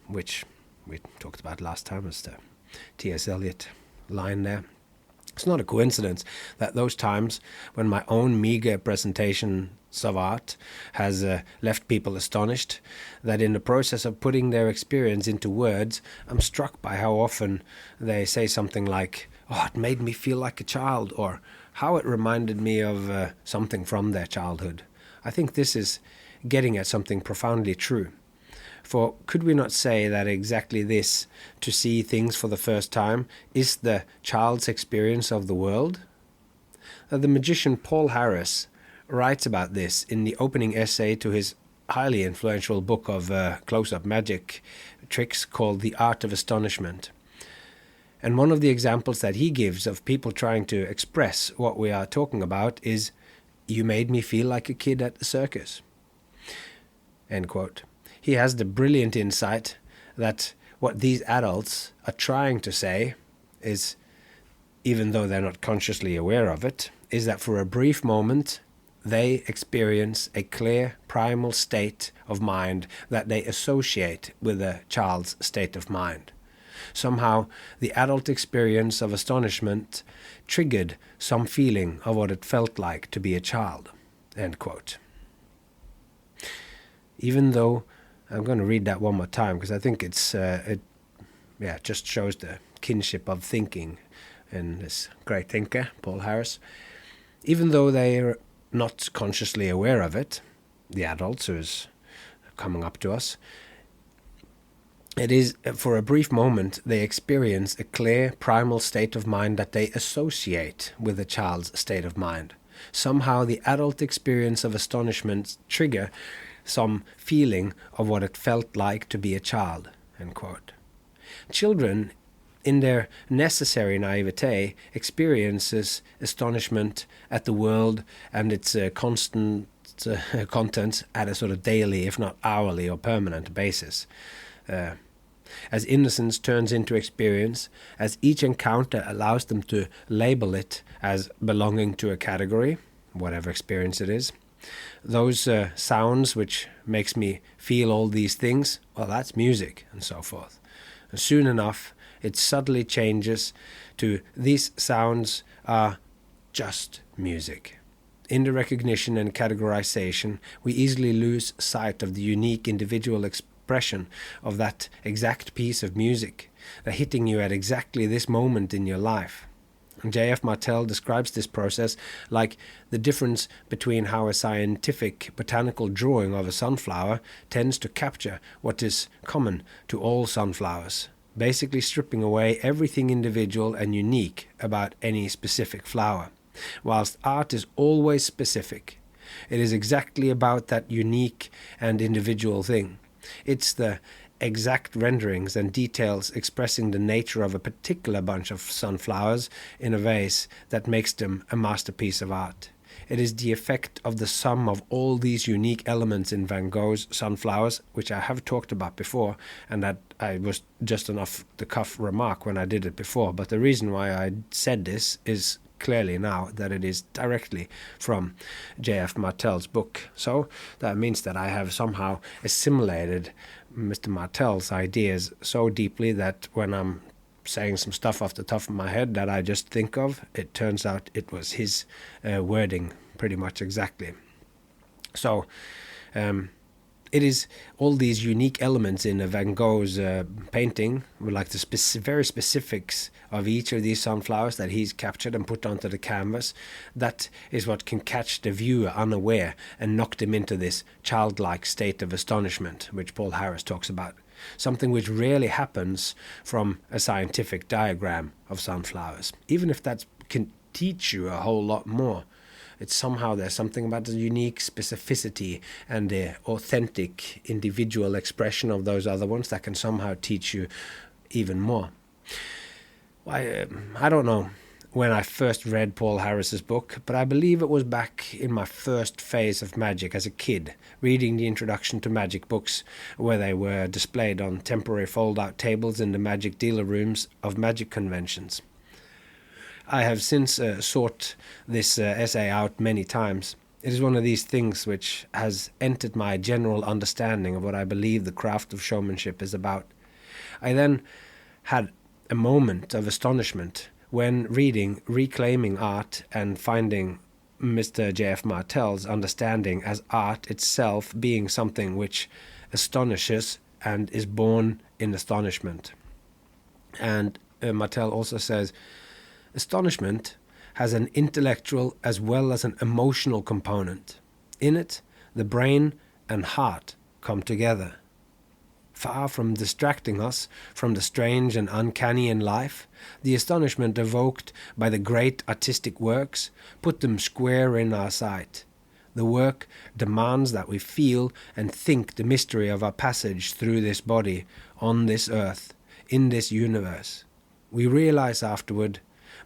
A: which we talked about last time as the T.S. Eliot line there. It's not a coincidence that those times when my own meager presentations of art has left people astonished, that in the process of putting their experience into words, I'm struck by how often they say something like, "Oh, it made me feel like a child," or how it reminded me of something from their childhood. I think this is getting at something profoundly true. For could we not say that exactly this, to see things for the first time, is the child's experience of the world? The magician Paul Harris writes about this in the opening essay to his highly influential book of close-up magic tricks called The Art of Astonishment. And one of the examples that he gives of people trying to express what we are talking about is, "You made me feel like a kid at the circus." End quote. He has the brilliant insight that what these adults are trying to say is, even though they're not consciously aware of it, is that for a brief moment they experience a clear, primal state of mind that they associate with a child's state of mind. Somehow, the adult experience of astonishment triggered some feeling of what it felt like to be a child." End quote. Even though, I'm going to read that one more time because I think it just shows the kinship of thinking in this great thinker, Paul Harris. Even though they are not consciously aware of it, the adults who's coming up to us, it is, for a brief moment, they experience a clear primal state of mind that they associate with a child's state of mind. Somehow the adult experience of astonishment trigger some feeling of what it felt like to be a child. End quote. Children, in their necessary naivete, experiences astonishment at the world and its constant contents at a sort of daily, if not hourly or permanent basis. As innocence turns into experience, as each encounter allows them to label it as belonging to a category, whatever experience it is, those sounds which makes me feel all these things, well, that's music, and so forth. And soon enough, it subtly changes to these sounds are just music. In the recognition and categorization, we easily lose sight of the unique individual expression of that exact piece of music, that hitting you at exactly this moment in your life. J.F. Martel describes this process like the difference between how a scientific botanical drawing of a sunflower tends to capture what is common to all sunflowers, basically stripping away everything individual and unique about any specific flower. Whilst art is always specific, it is exactly about that unique and individual thing. It's the exact renderings and details expressing the nature of a particular bunch of sunflowers in a vase that makes them a masterpiece of art. It is the effect of the sum of all these unique elements in Van Gogh's sunflowers, which I have talked about before, and that I was just an off-the-cuff remark when I did it before. But the reason why I said this is clearly now that it is directly from J.F. Martel's book. So that means that I have somehow assimilated Mr. Martel's ideas so deeply that when I'm saying some stuff off the top of my head that I just think of, it turns out it was his wording pretty much exactly. So it is all these unique elements in Van Gogh's painting, like the very specifics of each of these sunflowers that he's captured and put onto the canvas, that is what can catch the viewer unaware and knock them into this childlike state of astonishment, which Paul Harris talks about. Something which rarely happens from a scientific diagram of sunflowers, even if that can teach you a whole lot more. It's somehow there's something about the unique specificity and the authentic individual expression of those other ones that can somehow teach you even more. I don't know when I first read Paul Harris's book, but I believe it was back in my first phase of magic as a kid, reading the introduction to magic books where they were displayed on temporary fold-out tables in the magic dealer rooms of magic conventions. I have since sought this essay out many times. It is one of these things which has entered my general understanding of what I believe the craft of showmanship is about. I then had a moment of astonishment when reading Reclaiming Art and finding Mr. J.F. Martel's understanding as art itself being something which astonishes and is born in astonishment. And Martel also says, astonishment has an intellectual as well as an emotional component. In it, the brain and heart come together. Far from distracting us from the strange and uncanny in life, the astonishment evoked by the great artistic works put them square in our sight. The work demands that we feel and think the mystery of our passage through this body, on this earth, in this universe. We realize afterward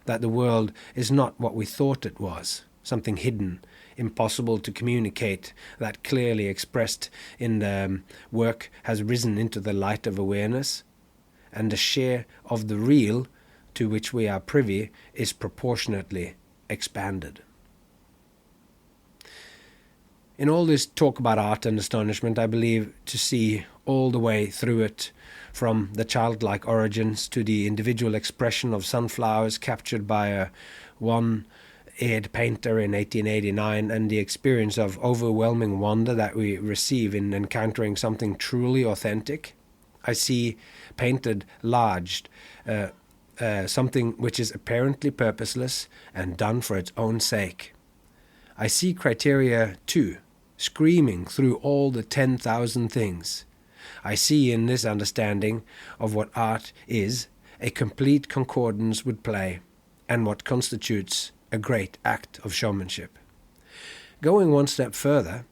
A: that the world is not what we thought it was, something hidden, impossible to communicate, that clearly expressed in the work has risen into the light of awareness, and the share of the real to which we are privy is proportionately expanded. In all this talk about art and astonishment, I believe to see all the way through it, from the childlike origins to the individual expression of sunflowers captured by a one-eared painter in 1889, and the experience of overwhelming wonder that we receive in encountering something truly authentic. I see painted large something which is apparently purposeless and done for its own sake. I see criteria too, screaming through all the 10,000 things. I see in this understanding of what art is a complete concordance with play, and what constitutes a great act of showmanship. Going one step further,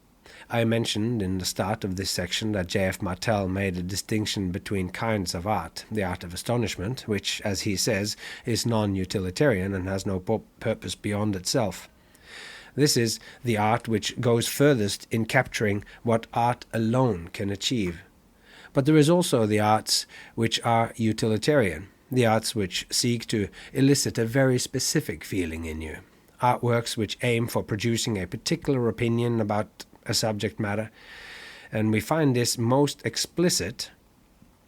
A: I mentioned in the start of this section that J.F. Martel made a distinction between kinds of art: the art of astonishment, which, as he says, is non-utilitarian and has no purpose beyond itself. This is the art which goes furthest in capturing what art alone can achieve. But there is also the arts which are utilitarian, the arts which seek to elicit a very specific feeling in you, artworks which aim for producing a particular opinion about a subject matter, and we find this most explicit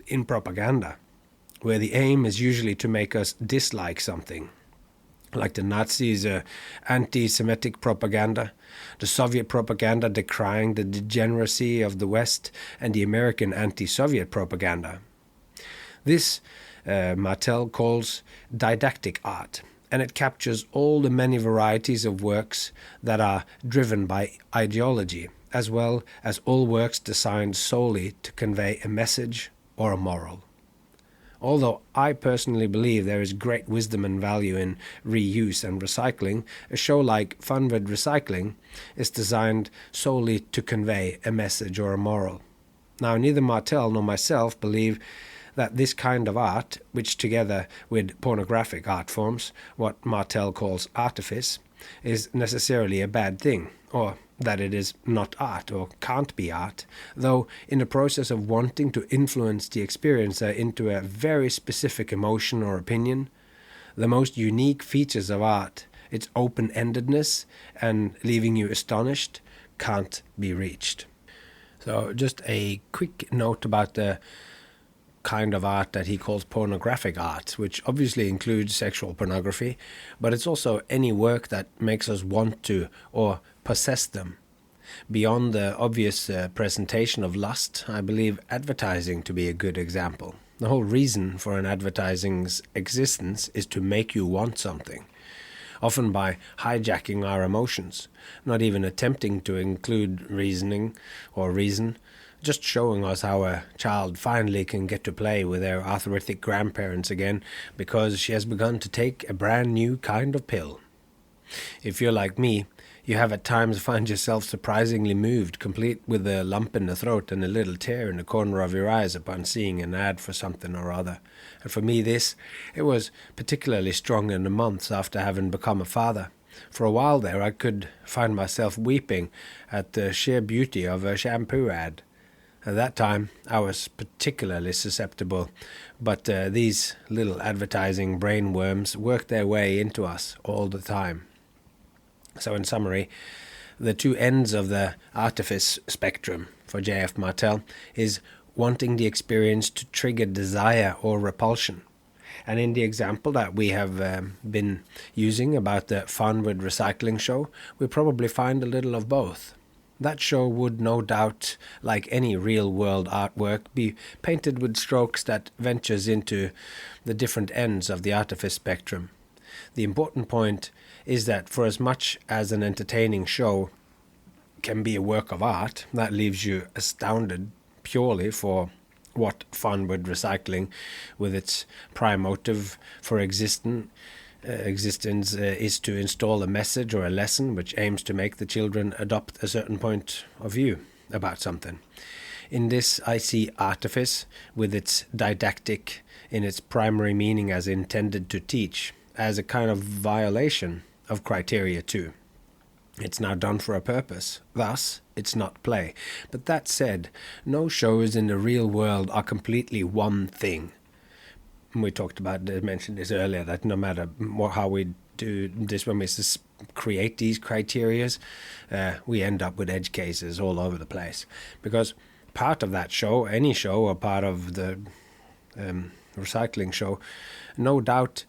A: in propaganda, where the aim is usually to make us dislike something, like the Nazis' anti-Semitic propaganda, the Soviet propaganda decrying the degeneracy of the West, and the American anti-Soviet propaganda. This Martel calls didactic art, and it captures all the many varieties of works that are driven by ideology, as well as all works designed solely to convey a message or a moral. Although I personally believe there is great wisdom and value in reuse and recycling, a show like Fun with Recycling is designed solely to convey a message or a moral. Now, neither Martel nor myself believe that this kind of art, which together with pornographic art forms, what Martel calls artifice, is necessarily a bad thing, or that it is not art or can't be art, though in the process of wanting to influence the experiencer into a very specific emotion or opinion, the most unique features of art, its open-endedness and leaving you astonished, can't be reached. So just a quick note about the kind of art that he calls pornographic art, which obviously includes sexual pornography, but it's also any work that makes us want to or possess them. Beyond the obvious presentation of lust, I believe advertising to be a good example. The whole reason for an advertising's existence is to make you want something, often by hijacking our emotions, not even attempting to include reasoning or reason, just showing us how a child finally can get to play with their arthritic grandparents again because she has begun to take a brand new kind of pill. If you're like me, you have at times find yourself surprisingly moved, complete with a lump in the throat and a little tear in the corner of your eyes upon seeing an ad for something or other. And for me it was particularly strong in the months after having become a father. For a while there I could find myself weeping at the sheer beauty of a shampoo ad. At that time, I was particularly susceptible, but these little advertising brainworms worked their way into us all the time. So in summary, the two ends of the artifice spectrum for J.F. Martel is wanting the experience to trigger desire or repulsion. And in the example that we have been using about the Fun with Recycling show, we probably find a little of both. That show would no doubt, like any real-world artwork, be painted with strokes that ventures into the different ends of the artifice spectrum. The important point is that for as much as an entertaining show can be a work of art, that leaves you astounded purely for what Fun with Recycling, with its prime motive for existence is to install a message or a lesson which aims to make the children adopt a certain point of view about something. In this I see artifice, with its didactic in its primary meaning as intended to teach, as a kind of violation of criteria too. It's now done for a purpose, thus it's not play. But that said, no shows in the real world are completely one thing. We mentioned this earlier, that no matter how we do this, when we create these criterias, we end up with edge cases all over the place. Because part of that show, any show, or part of the recycling show, no doubt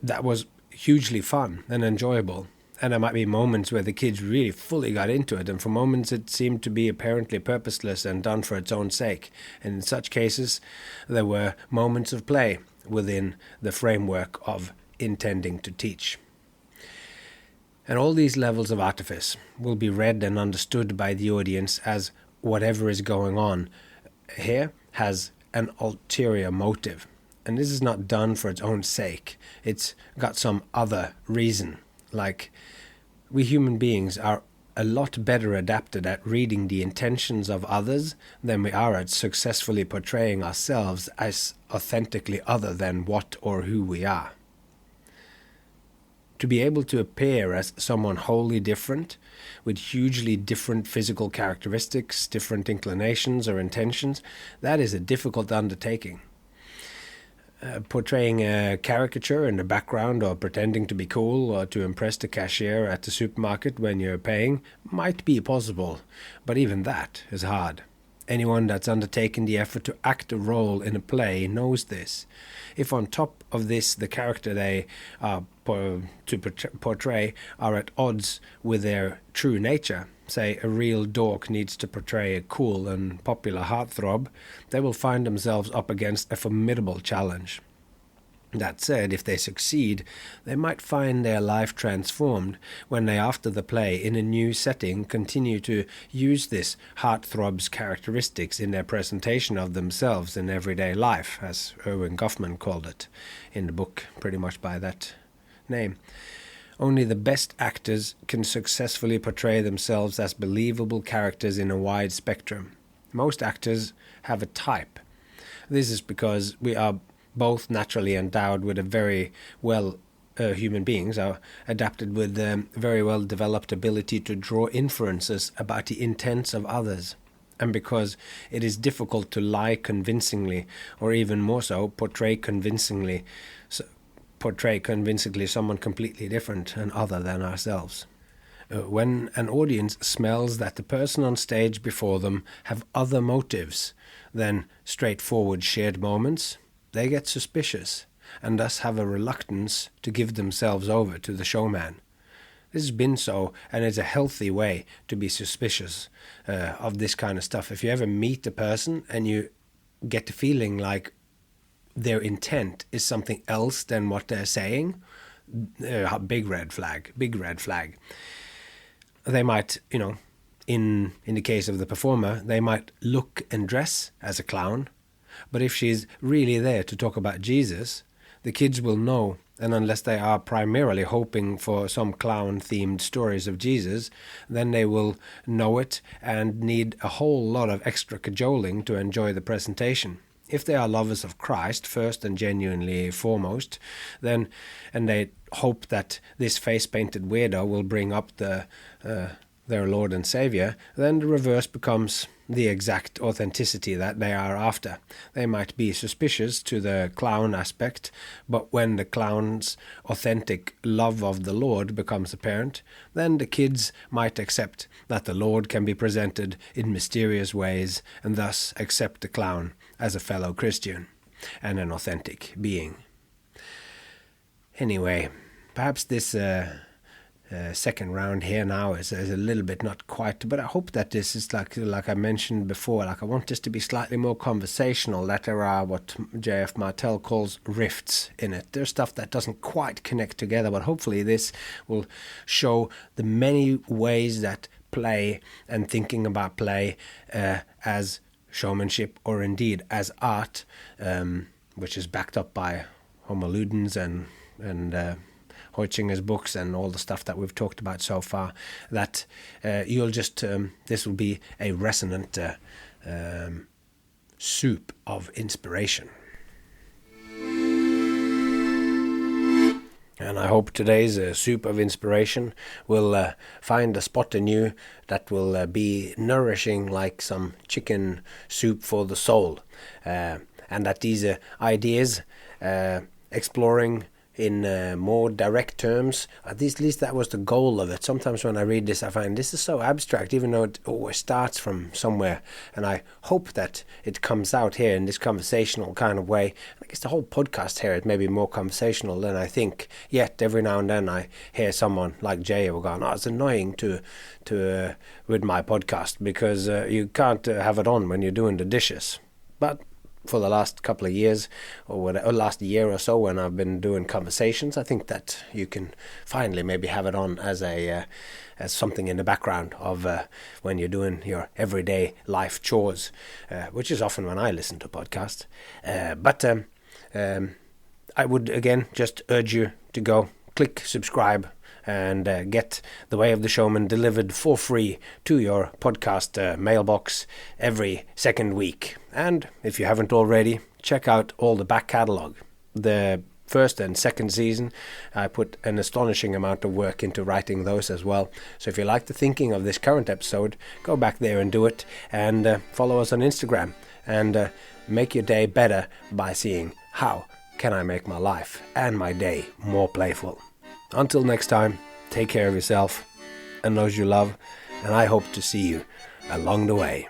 A: that was hugely fun and enjoyable. And there might be moments where the kids really fully got into it, and for moments it seemed to be apparently purposeless and done for its own sake. And in such cases, there were moments of play within the framework of intending to teach. And all these levels of artifice will be read and understood by the audience as whatever is going on here has an ulterior motive. And this is not done for its own sake. It's got some other reason. Like, we human beings are a lot better adapted at reading the intentions of others than we are at successfully portraying ourselves as authentically other than what or who we are. To be able to appear as someone wholly different, with hugely different physical characteristics, different inclinations or intentions, that is a difficult undertaking. Portraying a caricature in the background, or pretending to be cool, or to impress the cashier at the supermarket when you're paying, might be possible, but even that is hard. Anyone that's undertaken the effort to act a role in a play knows this. If on top of this the character they are to portray are at odds with their true nature, say a real dork needs to portray a cool and popular heartthrob, they will find themselves up against a formidable challenge. That said, if they succeed, they might find their life transformed when they, after the play, in a new setting, continue to use this heartthrob's characteristics in their presentation of themselves in everyday life, as Erwin Goffman called it in the book, pretty much by that name. Only the best actors can successfully portray themselves as believable characters in a wide spectrum. Most actors have a type. This is because we are both naturally endowed with a very well human beings are adapted with very well developed ability to draw inferences about the intents of others, and because it is difficult to lie convincingly, or even more so, portray convincingly someone completely different and other than ourselves. When an audience smells that the person on stage before them have other motives than straightforward shared moments, they get suspicious, and thus have a reluctance to give themselves over to the showman. This has been so, and it's a healthy way to be suspicious of this kind of stuff. If you ever meet a person and you get the feeling like their intent is something else than what they're saying, big red flag. They might, in the case of the performer, they might look and dress as a clown, but if she's really there to talk about Jesus, the kids will know, and unless they are primarily hoping for some clown-themed stories of Jesus, then they will know it and need a whole lot of extra cajoling to enjoy the presentation. If they are lovers of Christ, first and genuinely foremost, then, and they hope that this face-painted weirdo will bring up their Lord and Savior, then the reverse becomes the exact authenticity that they are after. They might be suspicious to the clown aspect, but when the clown's authentic love of the Lord becomes apparent, then the kids might accept that the Lord can be presented in mysterious ways, and thus accept the clown as a fellow Christian and an authentic being. Anyway, perhaps this second round here now is a little bit not quite, but I hope that this is like I mentioned before, I want this to be slightly more conversational, that there are what J.F. Martel calls rifts in it. There's stuff that doesn't quite connect together, but hopefully this will show the many ways that play and thinking about play as showmanship, or indeed as art, which is backed up by Homo Ludens and Heutzinger's books and all the stuff that we've talked about so far, that you'll just, this will be a resonant soup of inspiration. And I hope today's soup of inspiration will find a spot in you that will be nourishing like some chicken soup for the soul. And that these ideas, exploring in more direct terms. At least that was the goal of it. Sometimes when I read this, I find this is so abstract, even though it always starts from somewhere. And I hope that it comes out here in this conversational kind of way. I guess the whole podcast here is maybe more conversational than I think. Yet every now and then I hear someone like Jay who going, "Oh, it's annoying to with my podcast because you can't have it on when you're doing the dishes." But for the last couple of years, or last year or so, when I've been doing conversations, I think that you can finally maybe have it on as as something in the background of when you're doing your everyday life chores, which is often when I listen to podcasts. But I would again just urge you to go click subscribe and get The Way of the Showman delivered for free to your podcast mailbox every second week. And if you haven't already, check out all the back catalogue. The first and second season, I put an astonishing amount of work into writing those as well. So if you like the thinking of this current episode, go back there and do it. And follow us on Instagram. And make your day better by seeing how can I make my life and my day more playful. Until next time, take care of yourself and those you love, and I hope to see you along the way.